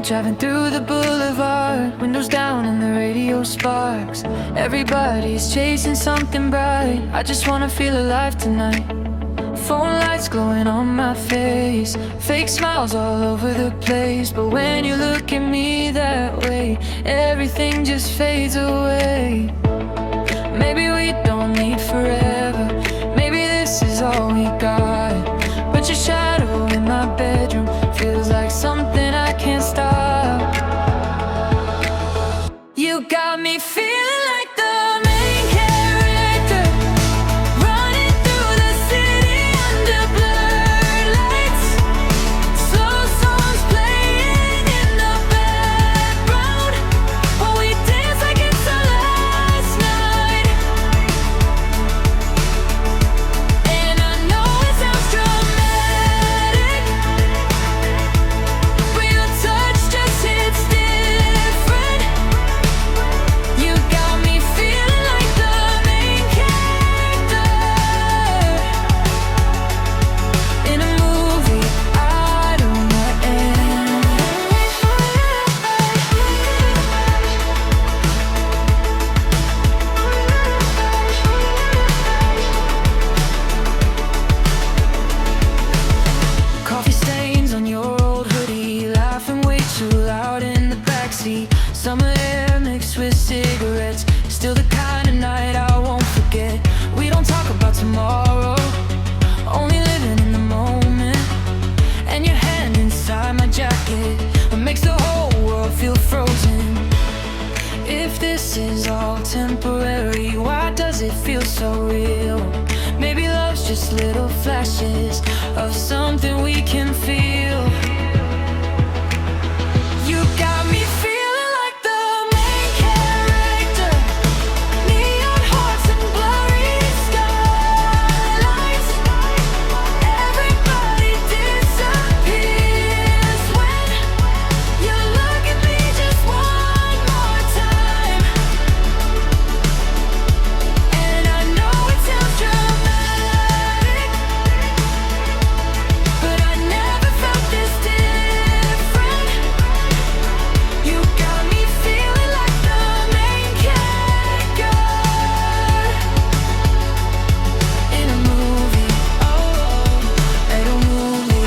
night, driving through the boulevard, windows down and the radio sparks. Everybody's chasing something bright. I just wanna feel alive tonight. Phone lights glowing on my face, fake smiles all over the place. But when you look at me that way, everything just fades away. Maybe we don't need forever, maybe this is all we got. But your shadow in my bedroom feels like something I can't stop. You got me feeling like the main character, running through the city under blurred lights. Slow songs playing in the background while we dance like it's our last night. And I know it sounds dramatic, but your touch just hits different. You got me feeling like the main character in a movie I don't wanna end. Coffee stains on your old hoodie, laughing way too loud in the backseat. Summer air mixed with cigarettes, still the kind of night I won't forget. We don't talk about tomorrow, only living in the moment. And your hand inside my jacket, what makes the whole world feel frozen. If this is all temporary, why does it feel so real? Maybe love's just little flashes of something we can feel. You got me feeling like the main character, neon hearts and blurry skylights. Everybody disappears when you look at me just one more time. And I know it sounds dramatic, but I never felt this different. You got me feeling like the main character in a movie. Oh, in a movie.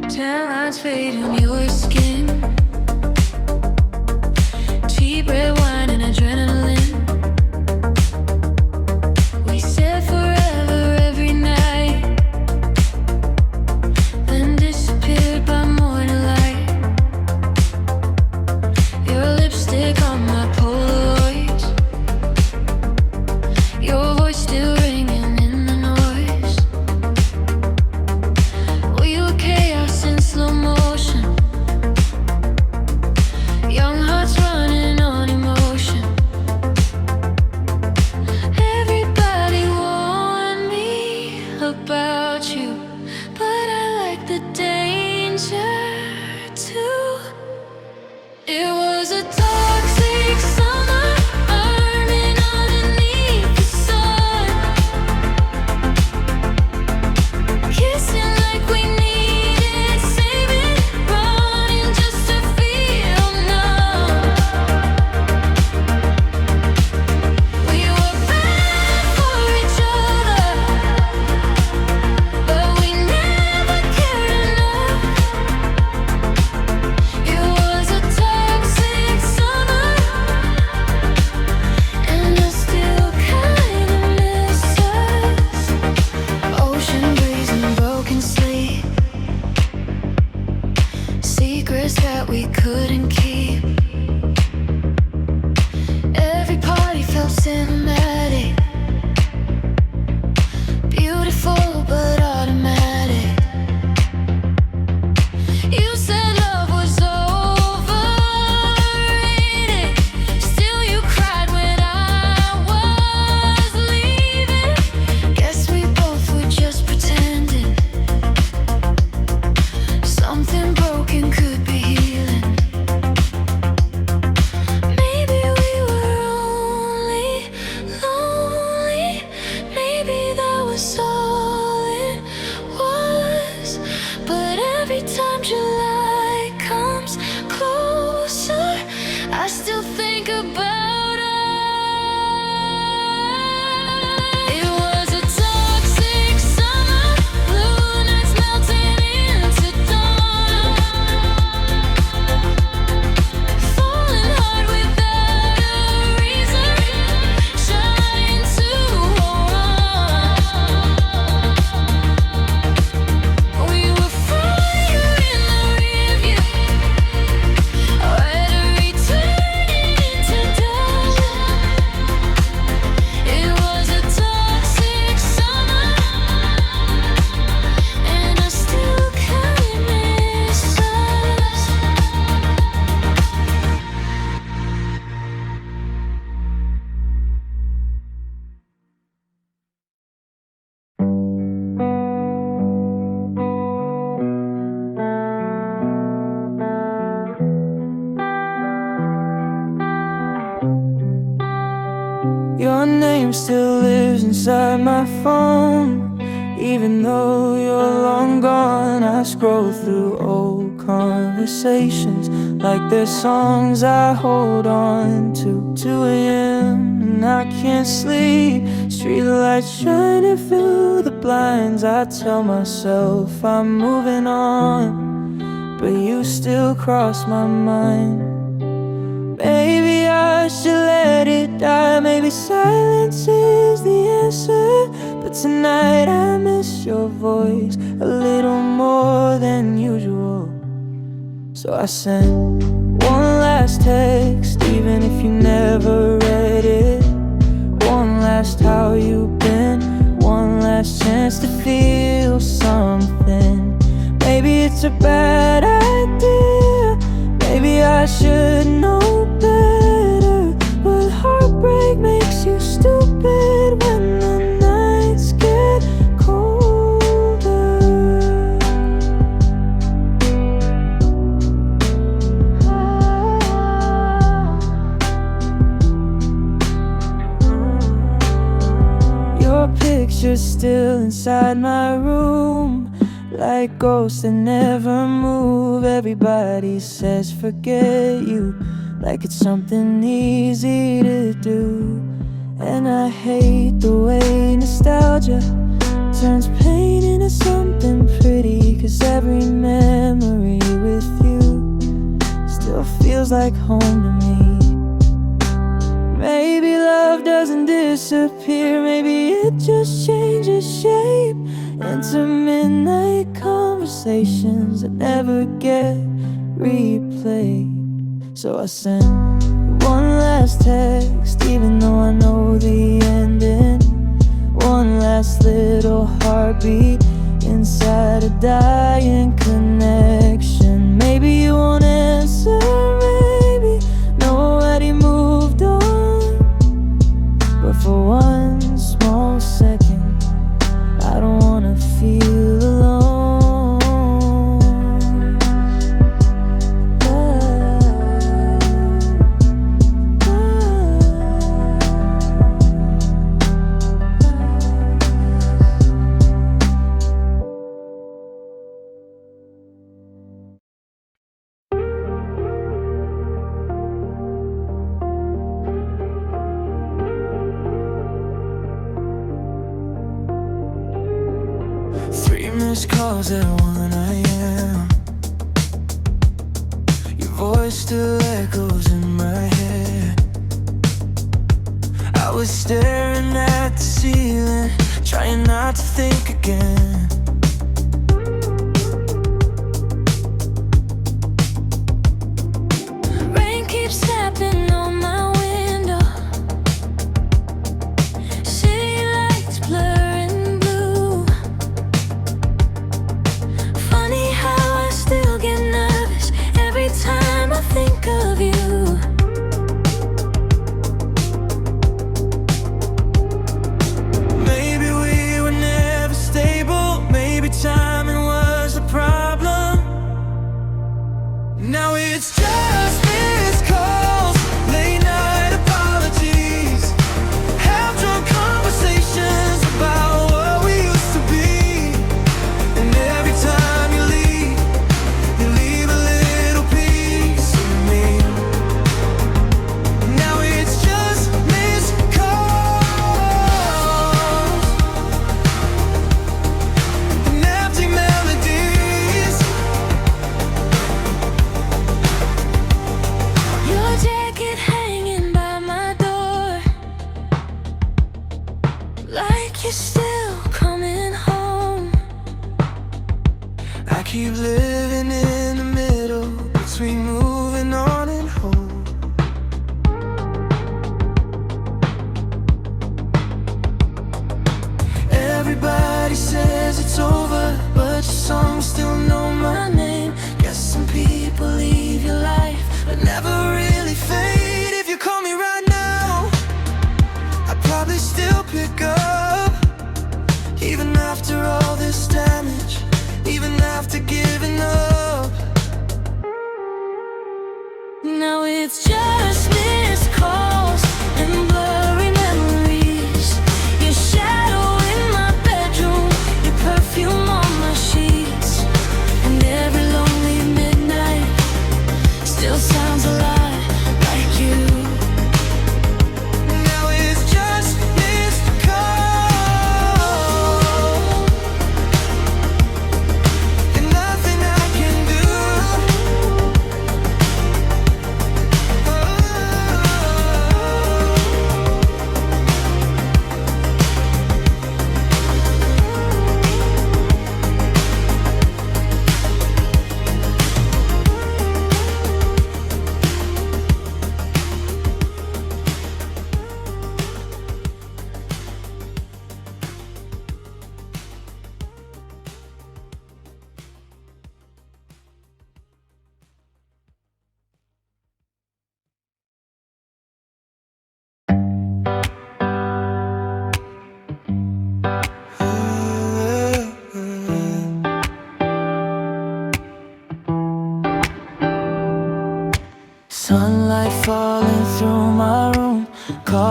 Tan lines fade in your skin, cheap red wine and adrenaline. We said forever every night, then disappeared by morning light. Your lipstick on my Polaroids, your voice still ringing in the noise. We were chaos in slow motion, inside my phone. Even though you're long gone, I scroll through old conversations like they're songs I hold on to. 2 a.m. and I can't sleep. Streetlights shining through the blinds. I tell myself I'm moving on, but you still cross my mind. Maybe I should let it die. Maybe silence is the answer. But tonight I miss your voice a little more than usual. So I sent one last text, even if you never read it. One last how you been. One last chance to feel something. Maybe it's a bad idea. Maybe I should know better. But heartbreak makes you stupid when the nights get colder. Your picture's still inside my room, like ghosts that never move. Everybody says forget you, like it's something easy to do. And I hate the way nostalgia turns pain into something pretty. 'Cause every memory with you still feels like home to me. Maybe love doesn't disappear. Maybe it just changes shape into midnight conversations that never get replayed. So I sent one last text, even though I know the ending. One last little heartbeat inside a dying connection. Maybe you won't answer, maybe nobody moved on. But for one small second, I don't wanna feel alone. Missed calls at 1 a.m. Your voice still echoes in my head. I was staring at the ceiling, trying not to think again. Rain keeps tapping on my window. City lights blurring blue. Funny how I still get nervous every time I think of you. Maybe we were never stable. Maybe timing was the problem. Now it's just missed calls, late night apologies, half-drunk conversations about what we used to be. And every time you leave a little piece of me. Now it's just missed calls and empty melodies. Your jacket hanging by my door, like you're still coming home. I keep living in the middle between moving on and home. Everybody says it's over, but your songs still know my name. Guess some people leave your life, but never really fade. If you call me right now, I'd probably still pick up, even after all this damage, even after giving up.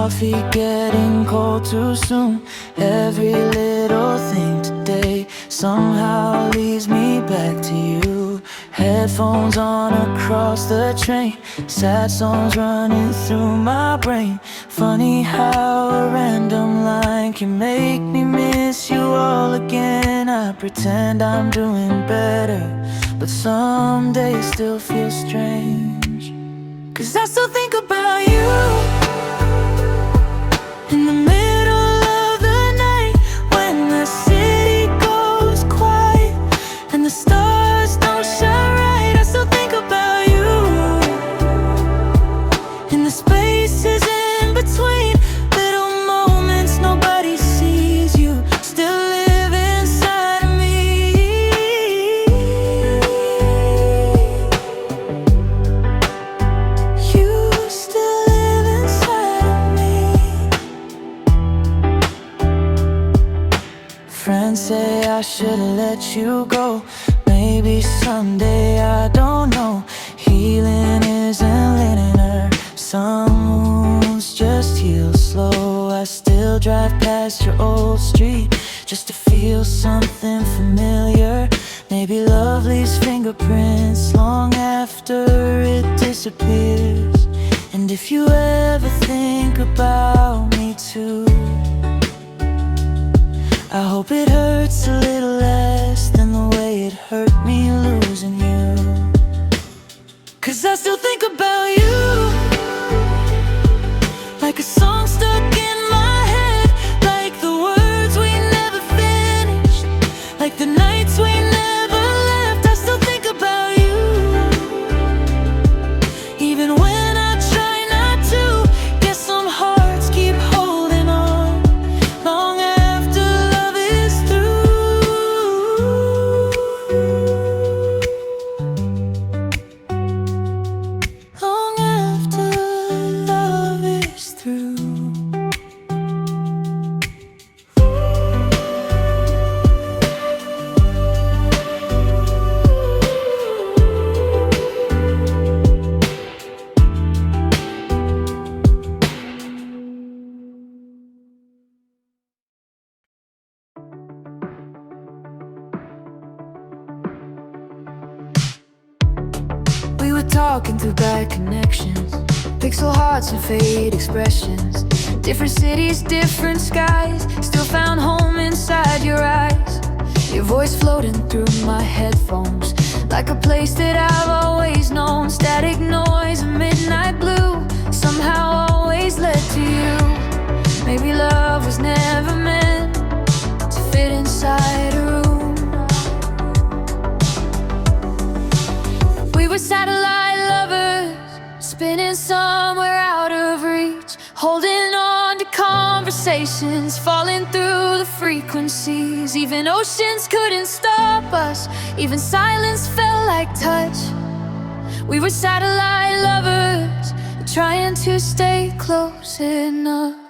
coffee getting cold too soon. Every little thing today somehow leads me back to you. Headphones on across the train, sad songs running through my brain. Funny how a random line can make me miss you all again. I pretend I'm doing better, but some days still feel strange. 'Cause I still think about you in the middle of the night, when the city goes quiet and the stars don't shine right. I still think about you in the spaces in between, little moments nobody sees. You still live inside of me. You still live inside of me. Friends say I should've let you go. Maybe someday, I don't know. Healing isn't linear, some wounds just heal slow. I still drive past your old street just to feel something familiar. Maybe love leaves fingerprints long after it disappears. And if you ever think about me too, I hope it hurts a little less than the way it hurt me losing you. 'Cause I still think about you like a song stuck in my head, like the words we never finished, like the nights we never left. I still think about you, even when I try not to. Guess some hearts keep holding on long after love is through. Long after love is through. We were talking through bad connections, pixel hearts and fade expressions. Different cities, different skies, still found home inside your eyes. Your voice floating through my headphones, like a place that I've always known. Static noise and midnight blue, somehow always led to you. Maybe love was never meant to fit inside a room. We were satellite lovers, spinning somewhere out of reach, holding on to conversations, falling through the frequencies. Even oceans couldn't stop us, even silence felt like touch. We were satellite lovers, trying to stay close enough.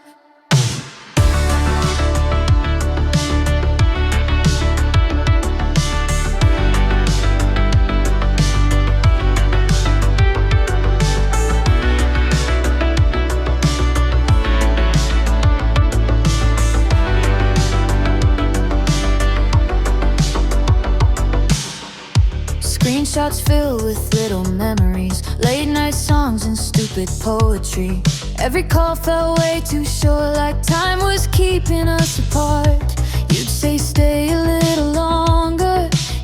Screenshots filled with little memories, late night songs and stupid poetry. Every call felt way too short, like time was keeping us apart. You'd say stay a little longer,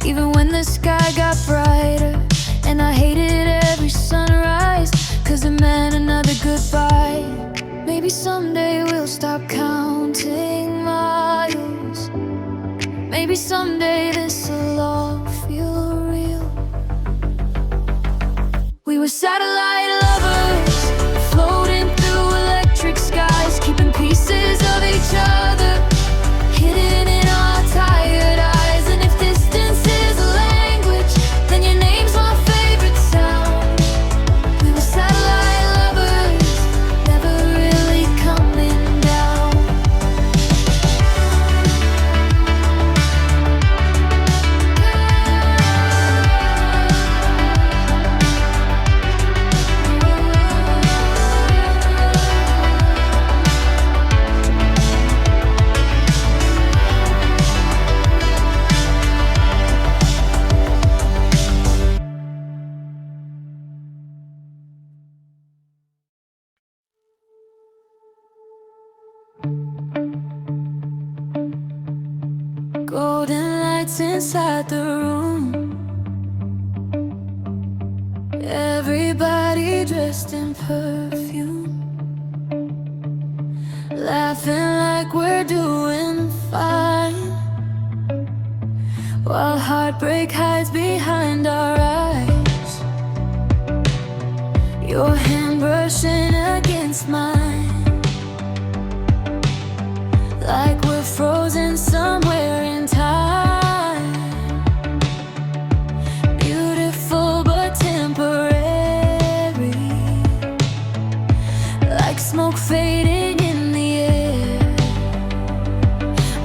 even when the sky got brighter. And I hated every sunrise, 'cause it meant another goodbye. Maybe someday we'll stop counting miles. Maybe someday this'll all feel real. We were satellite lovers, floating through electric skies, keeping pieces of each other hidden in our tired eyes. And if distance is a language, then your name's my favorite sound. We were satellite lovers, never really coming down. Golden lights inside the room, everybody dressed in perfume, laughing like we're doing fine, while heartbreak hides behind our eyes. Your hand brushing against mine, like we're frozen somewhere in time. Beautiful but temporary, like smoke fading in the air.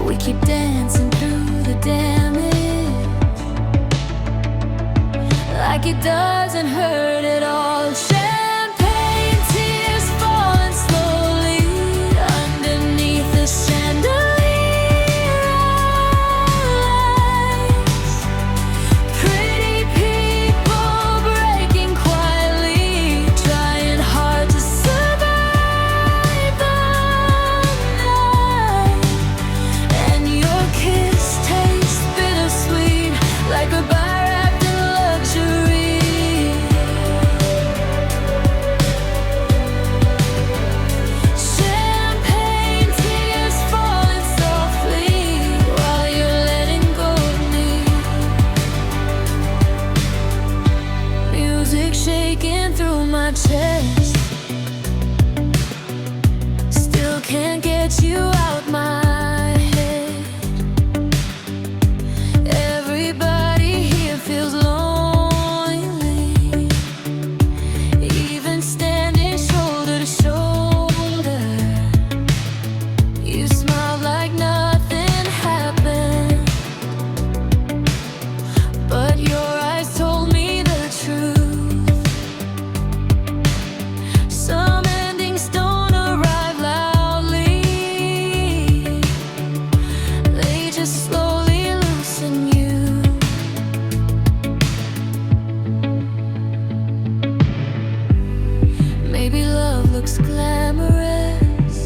We keep dancing through the damage, like it doesn't hurt at all. Champagne tears falling slowly underneath the chandelier lights. Pretty people breaking quietly, trying hard to survive the night. And your kiss tastes bittersweet, like a bite wrapped in luxury. Champagne tears falling softly while you're letting go of me. Music shaking through my chest, still can't get you out my head. Everybody here feels lonely, even standing shoulder to shoulder. You smiled like nothing happened, but your eyes told me the truth. Some endings don't arrive loudly, they just slowly loosen you. Maybe love looks glamorous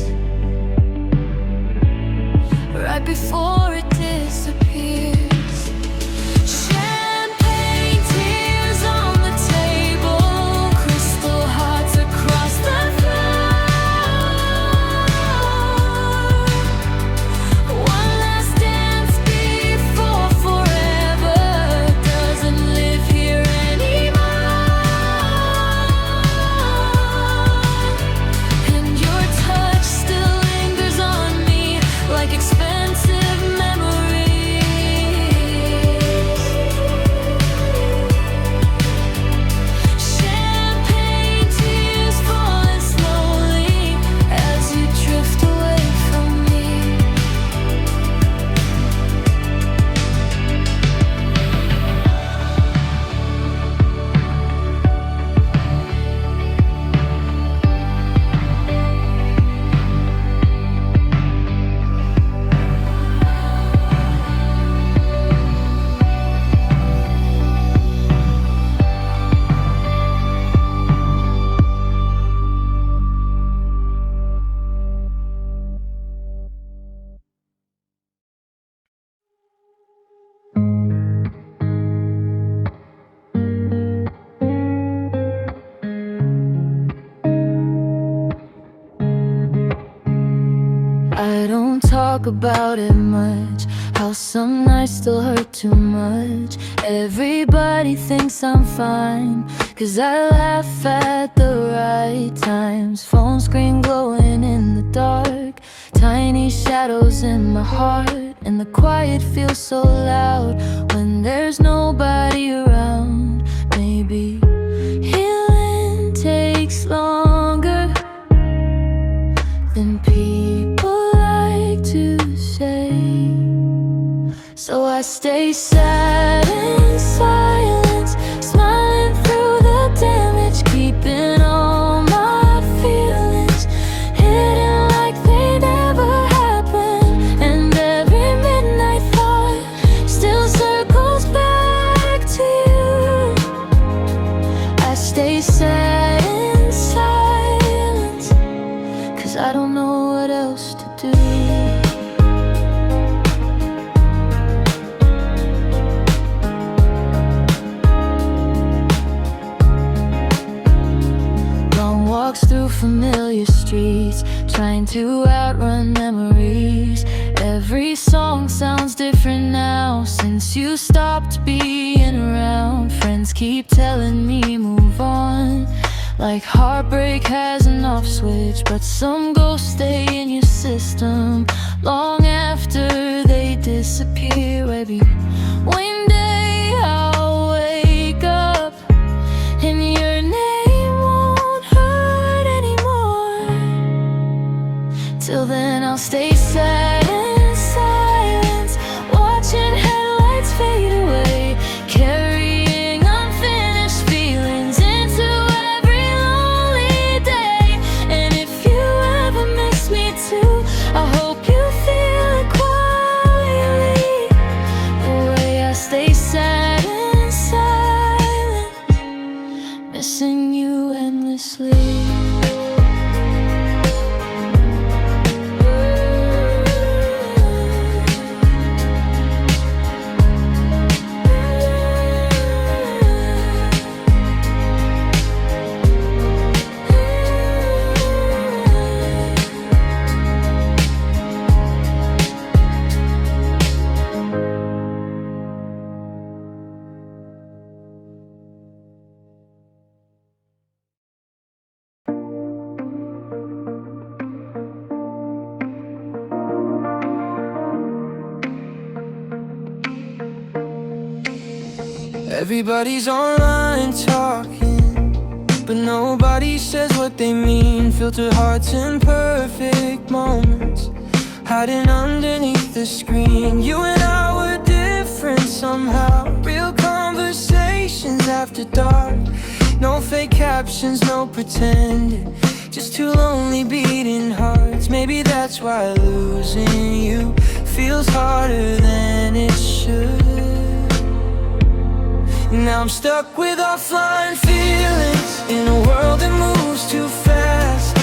right before it disappears. Champagne tears on the table, crystal hearts across the floor. One last dance before forever doesn't live here anymore. And your touch still lingers on me like expensive memories. Champagne tears falling slowly as you drift away from me. I don't talk about it much, how some nights still hurt too much. Everybody thinks I'm fine, 'cause I laugh at the right times. Phone screen glowing in the dark, tiny shadows in my heart. And the quiet feels so loud when there's nobody around. Maybe healing takes longer than people like to say. So I stay sad in silence, smiling through the damage, keeping all my feelings hidden like they never happened. And every midnight thought still circles back to you. I stay sad in silence, 'cause I don't know what else to do. familiar streets, trying to outrun memories. Every song sounds different now since you stopped being around. Friends keep telling me move on, like heartbreak has an off switch, but some ghosts stay in your system long after they disappear. Baby, one day I'll wake up and your name won't hurt anymore. Till then I'll stay sad in silence, watching headlights fade away, carrying unfinished feelings into every lonely day. And if you ever miss me too, I hope you feel it quietly, the way I stay sad in silence, missing you endlessly. Everybody's online talking, but nobody says what they mean. Filtered hearts and perfect moments hiding underneath the screen. You and I were different somehow. Real conversations after dark. No fake captions, no pretending. Just two lonely beating hearts. Maybe that's why losing you feels harder than it should. Now I'm stuck with offline feelings in a world that moves too fast,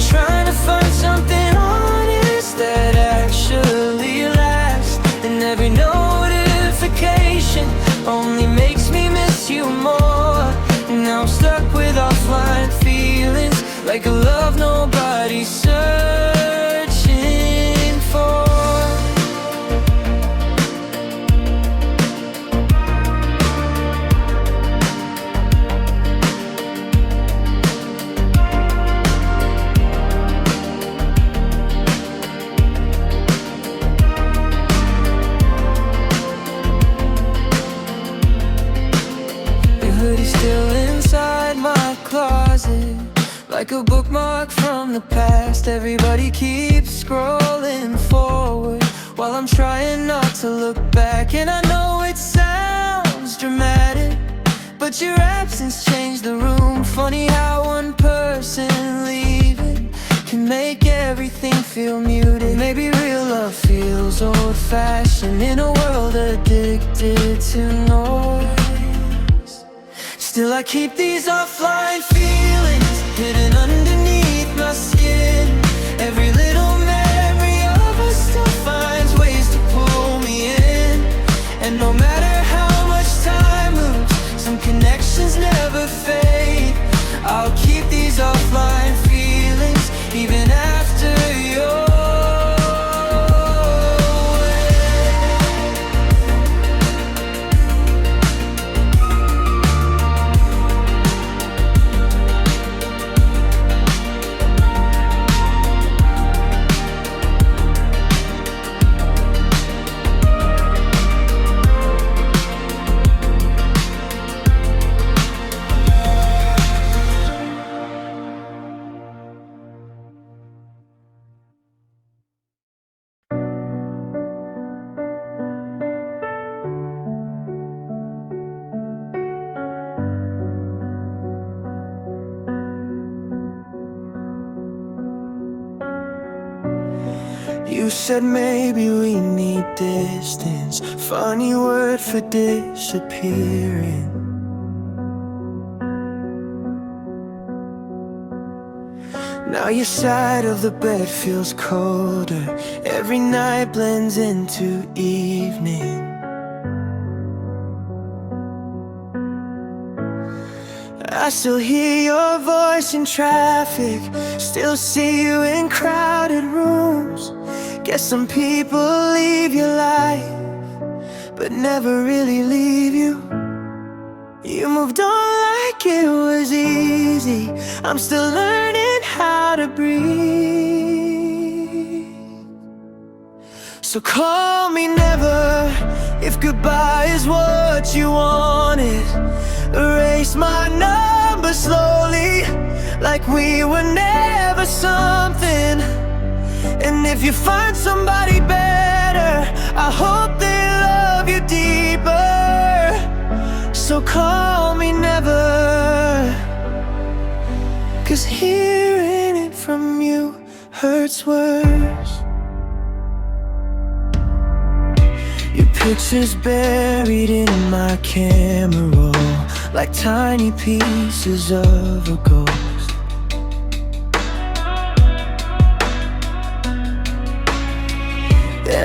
trying to find something honest that actually lasts. And every notification only makes me miss you more. Now I'm stuck with offline feelings, like a love nobody's searching for. Still inside my closet, like a bookmark from the past. Everybody keeps scrolling forward while I'm trying not to look back. And I know it sounds dramatic, but your absence changed the room. Funny how one person leaving can make everything feel muted. Maybe real love feels old-fashioned in a world addicted to noise. Still I keep these offline feelings hidden underneath my skin. Every little memory of us still finds ways to pull me in. And no matter how much time moves, some connections never fade. I'll keep these offline feelings even after you're You said maybe we need distance, funny word for disappearing. Now your side of the bed feels colder, every night blends into evening. I still hear your voice in traffic, still see you in crowded rooms. Guess some people leave your life, but never really leave you. You moved on like it was easy. I'm still learning how to breathe. So call me never if goodbye is what you wanted. Erase my number slowly, like we were never something. And if you find somebody better, I hope they love you deeper. So call me never, 'cause hearing it from you hurts worse. Your picture's buried in my camera roll, like tiny pieces of a ghost.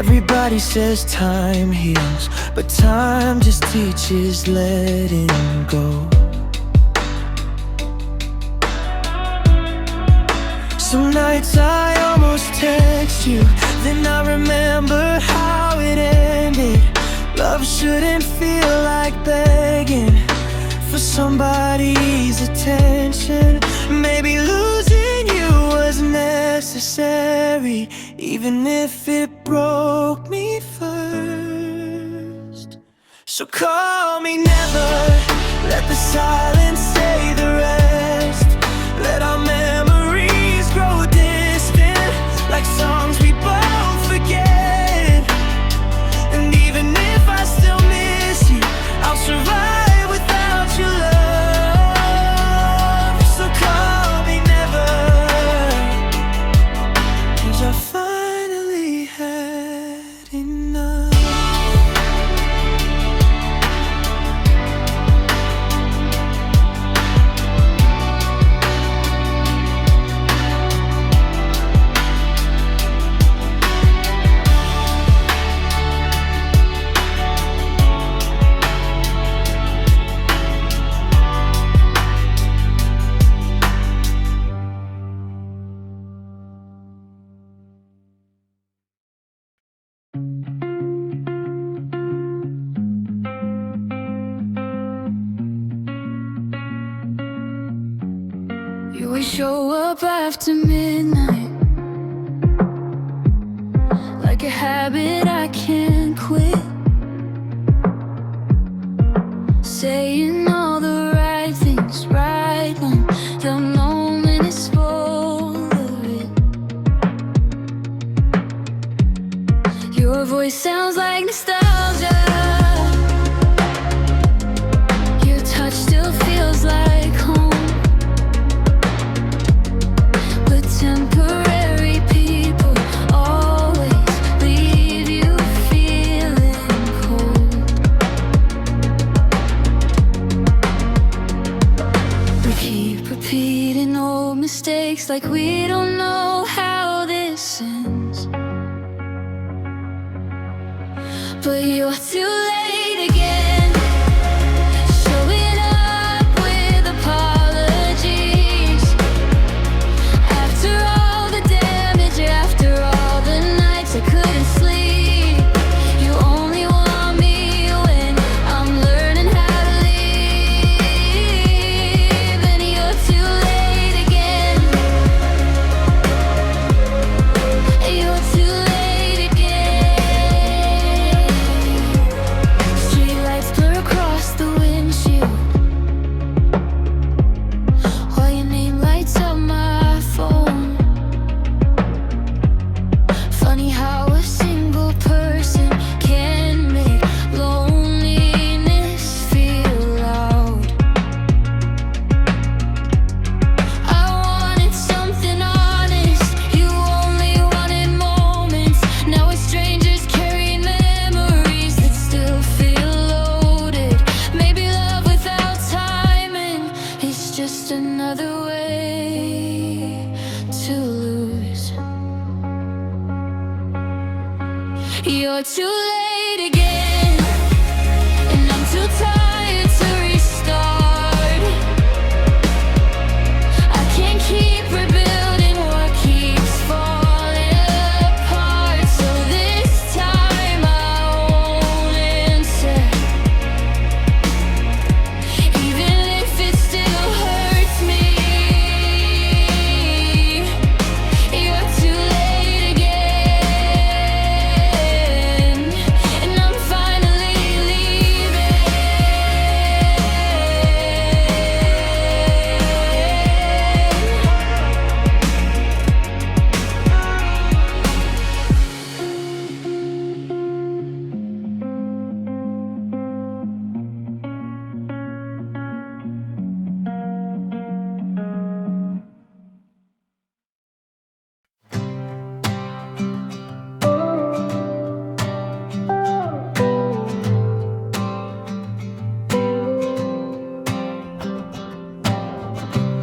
Everybody says time heals, but time just teaches letting go. Some nights I almost text you, then I remember how it ended. Love shouldn't feel like begging for somebody's attention. Maybe losing you was necessary, even if it broke me first. So call me never, let the silence say the rest. Let our memories grow distant, like songs we both forget. And even if I still miss you, I'll survive without your love. So call me never, 'cause I finally had enough. You always show up after midnight, like a habit I can't quit. Saying all the right things right when the moment is full of it. Your voice sounds like nostalgia, your touch still feels like home. But temporary people always leave you feeling cold. We keep repeating old mistakes like we don't know how this ends. But you're too late again, showing up with apologies. After all the damage, after all the nights I couldn't sleep, you only want me when I'm learning how to leave. And you're too late again, you're too late again.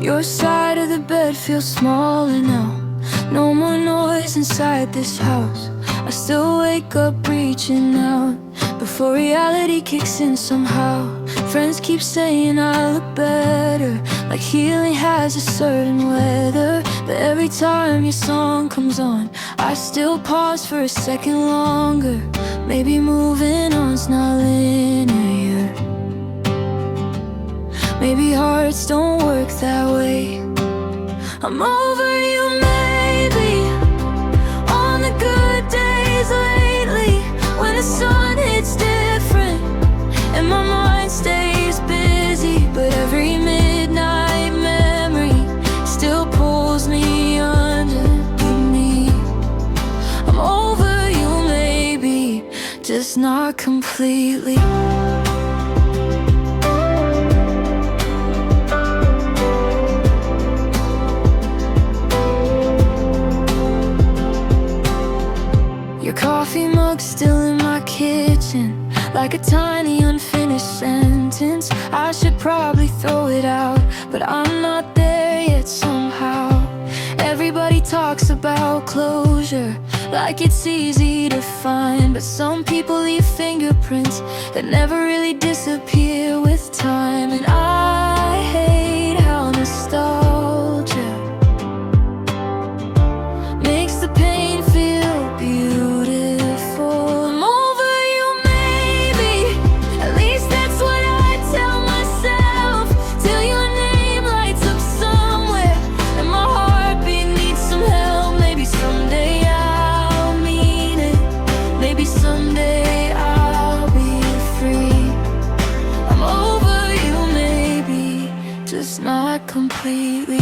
Your side of the bed feels smaller now. No more noise inside this house. I still wake up reaching out before reality kicks in somehow. Friends keep saying I look better, like healing has a certain weather. But every time your song comes on, I still pause for a second longer. Maybe moving on's not linear. Maybe hearts don't work that way. I'm over you, maybe, on the good days lately, when the sun hits different and my mind stays busy. But every midnight memory still pulls me underneath. I'm over you, maybe, just not completely. Your coffee mug's still in my kitchen, like a tiny unfinished sentence. I should probably throw it out, but I'm not there yet somehow. Everybody talks about closure, like it's easy to find, but some people leave fingerprints that never really disappear with time. And I hate how nostalgia makes the pain feel beautiful. I'm over you, maybe, at least that's what I tell myself, till your name lights up somewhere and my heartbeat needs some help. Maybe someday I'll mean it, maybe someday I'll be free. I'm over you, maybe, just not completely.